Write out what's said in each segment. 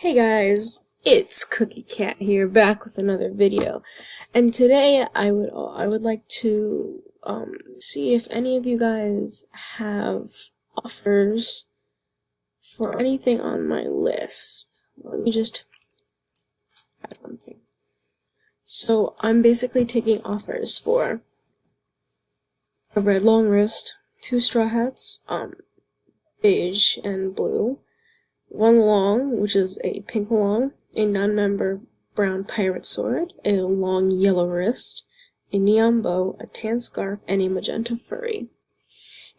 Hey guys, it's Cookie Cat here, back with another video, and today I would like to see if any of you guys have offers for anything on my list. Let me just add one thing. So I'm basically taking offers for a red long wrist, 2 straw hats, beige and blue. 1 long, which is a pink long, a non-member brown pirate sword, a long yellow wrist, a neon bow, a tan scarf, and a magenta furry.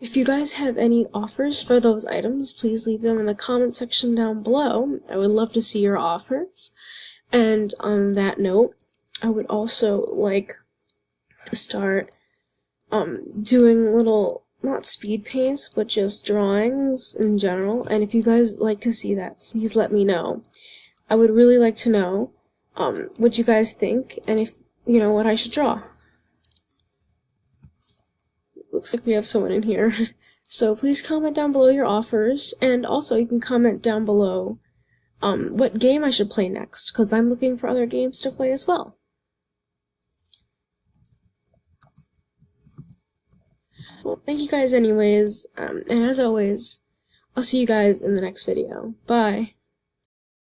If you guys have any offers for those items, please leave them in the comment section down below. I would love to see your offers. And on that note, I would also like to start doing little, not speed paints, but just drawings in general, and if you guys like to see that, please let me know. I would really like to know what you guys think, and if you know what I should draw. Looks like we have someone in here. So please comment down below your offers, and also you can comment down below what game I should play next, because I'm looking for other games to play as well. Well, thank you guys anyways, and as always, I'll see you guys in the next video. Bye!